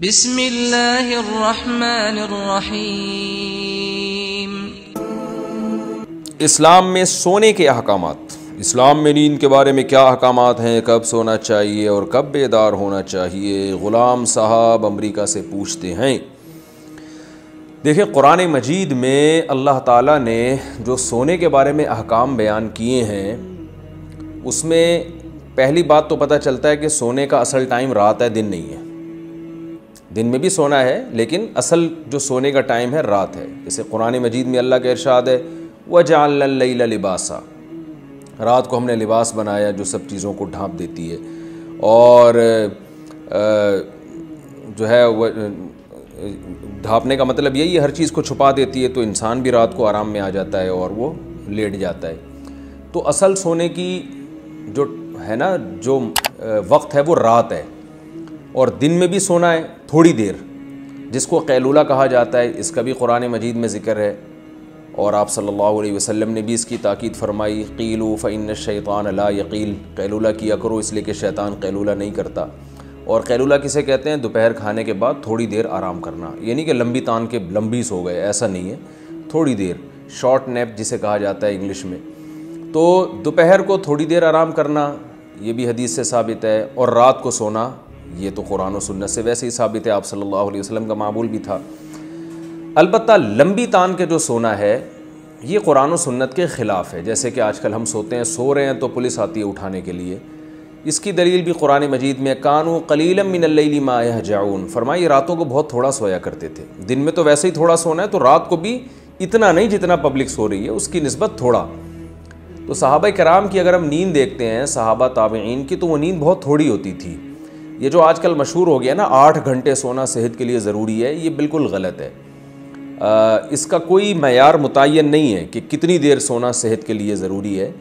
बिस्मिल्लाहिर्रहमानिर्रहीम। इस्लाम में सोने के अहकामात। इस्लाम में नींद के बारे में क्या अहकामात हैं, कब सोना चाहिए और कब बेदार होना चाहिए। ग़ुलाम साहब अमेरिका से पूछते हैं। देखिए, कुरान मजीद में अल्लाह ताला ने जो सोने के बारे में अहकाम बयान किए हैं, उसमें पहली बात तो पता चलता है कि सोने का असल टाइम रात है, दिन नहीं है। दिन में भी सोना है, लेकिन असल जो सोने का टाइम है रात है। जैसे कुरान मजीद में अल्लाह का इरशाद है, वजअलनल लैला लिबासा, रात को हमने लिबास बनाया जो सब चीज़ों को ढांप देती है। और जो है वह ढांपने का मतलब यही है, हर चीज़ को छुपा देती है, तो इंसान भी रात को आराम में आ जाता है और वो लेट जाता है। तो असल सोने की जो है ना, जो वक्त है वो रात है। और दिन में भी सोना है थोड़ी देर, जिसको कैलूला कहा जाता है, इसका भी कुरान मजीद में ज़िक्र है। और आप सल्लल्लाहु अलैहि वसल्लम ने भी इसकी ताकीद फरमाई, क़ीलू फ़इन्न शैतान ला यक़ील, कैलूला किया करो इसलिए कि शैतान कैलूला नहीं करता। और कैलूला किसे कहते हैं? दोपहर खाने के बाद थोड़ी देर आराम करना, यानी कि लंबी तान के लंबी सो गए, ऐसा नहीं है, थोड़ी देर, शॉर्ट नैप जिसे कहा जाता है इंग्लिश में। तो दोपहर को थोड़ी देर आराम करना, ये भी हदीस से साबित है। और रात को सोना, ये तो कुरान और सुन्नत से वैसे ही साबित है, आप सल्लल्लाहु अलैहि वसल्लम का मामूल भी था। अलबत्ता लंबी तान के जो सोना है, ये कुरान और सुन्नत के ख़िलाफ़ है। जैसे कि आजकल हम सोते हैं, सो रहे हैं तो पुलिस आती है उठाने के लिए। इसकी दलील भी कुरान मजीद में, कानू क़लीलन मिनल लैली मा यहजऊन, फरमाइए रातों को बहुत थोड़ा सोया करते थे। दिन में तो वैसे ही थोड़ा सोना है, तो रात को भी इतना नहीं जितना पब्लिक सो रही है, उसकी निस्बत थोड़ा। तो सहाबा कराम की अगर हम नींद देखते हैं, सहाबा ताबईन की, तो वो नींद बहुत थोड़ी होती थी। ये जो आजकल मशहूर हो गया ना 8 घंटे सोना सेहत के लिए ज़रूरी है, ये बिल्कुल गलत है। इसका कोई मयार मुतय्यन नहीं है कि कितनी देर सोना सेहत के लिए ज़रूरी है।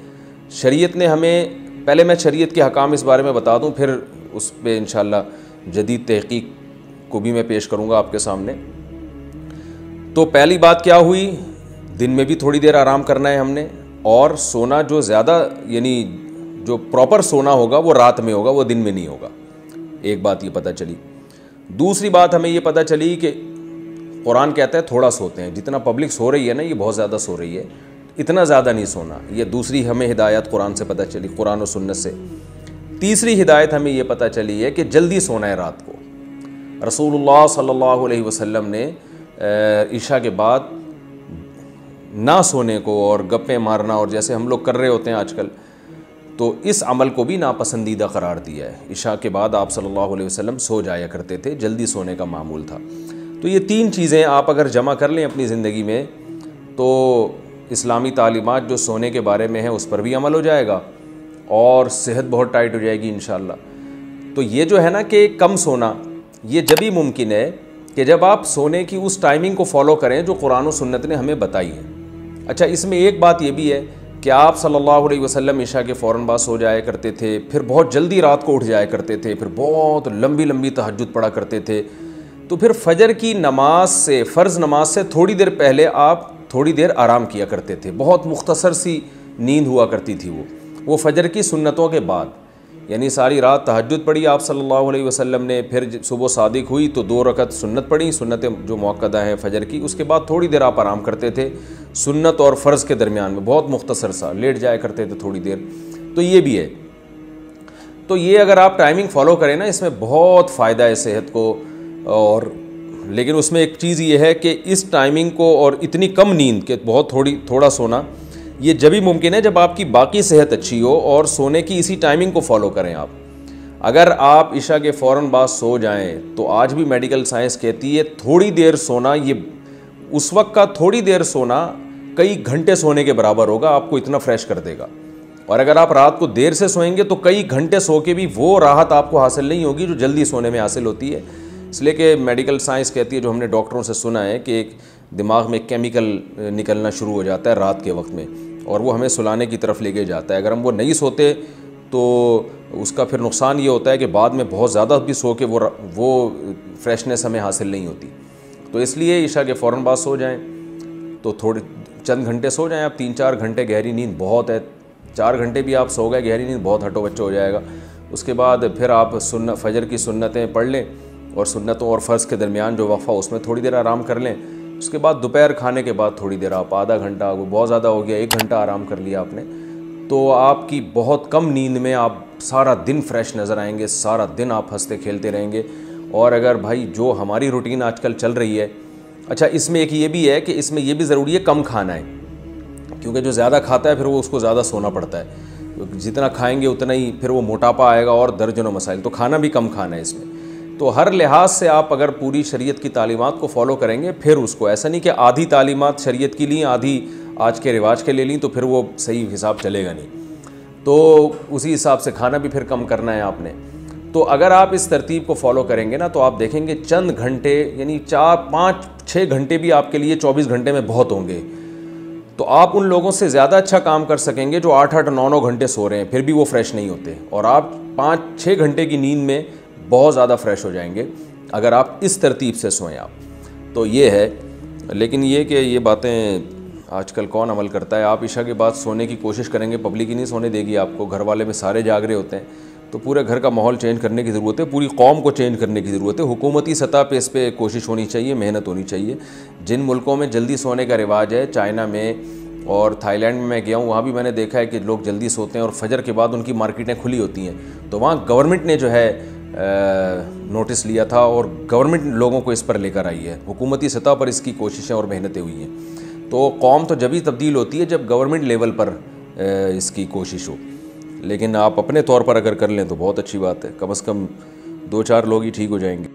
शरीयत ने हमें, पहले मैं शरीयत के हकाम इस बारे में बता दूं, फिर उस पर इंशाअल्लाह जदीद तहकीक को भी मैं पेश करूंगा आपके सामने। तो पहली बात क्या हुई, दिन में भी थोड़ी देर आराम करना है हमने। और सोना जो ज़्यादा, यानी जो प्रॉपर सोना होगा वो रात में होगा, वो दिन में नहीं होगा। एक बात ये पता चली। दूसरी बात हमें ये पता चली कि कुरान कहता है थोड़ा सोते हैं। जितना पब्लिक सो रही है ना, ये बहुत ज़्यादा सो रही है, इतना ज़्यादा नहीं सोना। ये दूसरी हमें हिदायत कुरान से पता चली, कुरान और सुन्नत से। तीसरी हिदायत हमें ये पता चली है कि जल्दी सोना है रात को। रसूलुल्लाह सल्लल्लाहु अलैहि वसल्लम ने इशा के बाद ना सोने को और गप्पे मारना, और जैसे हम लोग कर रहे होते हैं आजकल, तो इस अमल को भी नापसंदीदा करार दिया है। इशा के बाद आप सल्लल्लाहु अलैहि वसल्लम सो जाया करते थे, जल्दी सोने का मामूल था। तो ये 3 चीज़ें आप अगर जमा कर लें अपनी ज़िंदगी में, तो इस्लामी तालीमात जो सोने के बारे में है उस पर भी अमल हो जाएगा और सेहत बहुत टाइट हो जाएगी इंशाअल्लाह। तो ये जो है ना कि कम सोना, ये जब ही मुमकिन है कि जब आप सोने की उस टाइमिंग को फॉलो करें जो कुरान और सुन्नत ने हमें बताई है। अच्छा, इसमें एक बात ये भी है कि आप सल्लल्लाहु अलैहि वसल्लम इशा के फ़ौरन बाद सो जाया करते थे, फिर बहुत जल्दी रात को उठ जाया करते थे, फिर बहुत लंबी लंबी तहज्जुद पढ़ा करते थे। तो फिर फजर की नमाज से, फ़र्ज़ नमाज से थोड़ी देर पहले आप थोड़ी देर आराम किया करते थे। बहुत मुख्तसर सी नींद हुआ करती थी वो फजर की सुन्नतों के बाद। यानी सारी रात तहज्जुद पढ़ी आप सल्लल्लाहु अलैहि वसल्लम ने, फिर सुबह सादिक हुई तो 2 रकत सुन्नत पढ़ी, सुन्नतें जो मुअक्कदा हैं फजर की। उसके बाद थोड़ी देर आप आराम करते थे सुन्नत और फ़र्ज़ के दरमियान में, बहुत मुख्तसर सा, लेट जाया करते थे थोड़ी देर। तो ये भी है। तो ये अगर आप टाइमिंग फ़ॉलो करें ना, इसमें बहुत फ़ायदा है सेहत को। और लेकिन उसमें एक चीज़ ये है कि इस टाइमिंग को और इतनी कम नींद के बहुत थोड़ा सोना, ये जब भी मुमकिन है जब आपकी बाकी सेहत अच्छी हो, और सोने की इसी टाइमिंग को फॉलो करें आप। अगर आप इशा के फ़ौरन बाद सो जाएं, तो आज भी मेडिकल साइंस कहती है थोड़ी देर सोना, ये उस वक्त का थोड़ी देर सोना कई घंटे सोने के बराबर होगा, आपको इतना फ्रेश कर देगा। और अगर आप रात को देर से सोएंगे तो कई घंटे सो के भी वो राहत आपको हासिल नहीं होगी जो जल्दी सोने में हासिल होती है। इसलिए कि मेडिकल साइंस कहती है, जो हमने डॉक्टरों से सुना है, कि एक दिमाग में केमिकल निकलना शुरू हो जाता है रात के वक्त में, और वो हमें सुलाने की तरफ लेके जाता है। अगर हम वो नहीं सोते तो उसका फिर नुकसान ये होता है कि बाद में बहुत ज़्यादा भी सो के वो फ्रेशनेस हमें हासिल नहीं होती। तो इसलिए इशा के फ़ौरन बाद सो जाएं, तो थोड़े चंद घंटे सो जाएं आप। 3-4 घंटे गहरी नींद बहुत है। 4 घंटे भी आप सो गए गहरी नींद, बहुत हटो बच्चो हो जाएगा। उसके बाद फिर आप फजर की सुन्नतें पढ़ लें, और सुन्नतों और फ़र्ज़ के दरमियान जो वक्फ़ा उसमें थोड़ी देर आराम कर लें। उसके बाद दोपहर खाने के बाद थोड़ी देर आप आधा घंटा, वो बहुत ज़्यादा हो गया 1 घंटा आराम कर लिया आपने, तो आपकी बहुत कम नींद में आप सारा दिन फ्रेश नज़र आएंगे, सारा दिन आप हंसते खेलते रहेंगे। और अगर भाई जो हमारी रूटीन आजकल चल रही है, अच्छा इसमें एक ये भी है कि इसमें ये भी ज़रूरी है कम खाना है, क्योंकि जो ज़्यादा खाता है फिर वो उसको ज़्यादा सोना पड़ता है। जितना खाएंगे उतना ही फिर वो मोटापा आएगा और दर्जनों मसाइल। तो खाना भी कम खाना है इसमें। तो हर लिहाज से आप अगर पूरी शरीयत की तालीमात को फॉलो करेंगे, फिर उसको ऐसा नहीं कि आधी तालीमात शरीयत की ली, आधी आज के रिवाज के ले ली, तो फिर वो सही हिसाब चलेगा नहीं। तो उसी हिसाब से खाना भी फिर कम करना है आपने। तो अगर आप इस तरतीब को फॉलो करेंगे ना, तो आप देखेंगे चंद घंटे, यानी 4, 5, 6 घंटे भी आपके लिए 24 घंटे में बहुत होंगे। तो आप उन लोगों से ज़्यादा अच्छा काम कर सकेंगे जो 8, 8, 9, 9 घंटे सो रहे हैं, फिर भी वो फ्रेश नहीं होते, और आप 5, 6 घंटे की नींद में बहुत ज़्यादा फ्रेश हो जाएंगे अगर आप इस तरतीब से सोएं आप। तो ये है। लेकिन ये कि ये बातें आजकल कौन अमल करता है। आप इशा के बाद सोने की कोशिश करेंगे, पब्लिक ही नहीं सोने देगी आपको, घर वाले में सारे जाग रहे होते हैं। तो पूरे घर का माहौल चेंज करने की ज़रूरत है, पूरी कौम को चेंज करने की ज़रूरत है। हुकूमती सतह पे इस पर कोशिश होनी चाहिए, मेहनत होनी चाहिए। जिन मुल्कों में जल्दी सोने का रिवाज है, चाइना में और थाईलैंड में मैं गया हूँ, वहाँ भी मैंने देखा है कि लोग जल्दी सोते हैं और फजर के बाद उनकी मार्केटें खुली होती हैं। तो वहाँ गवर्नमेंट ने जो है नोटिस लिया था और गवर्नमेंट लोगों को इस पर लेकर आई है। हुकूमती सतह पर इसकी कोशिशें और मेहनतें हुई हैं। तो कौम तो जब ही तब्दील होती है जब गवर्नमेंट लेवल पर इसकी कोशिश हो। लेकिन आप अपने तौर पर अगर कर लें तो बहुत अच्छी बात है, कम से कम 2-4 लोग ही ठीक हो जाएंगे।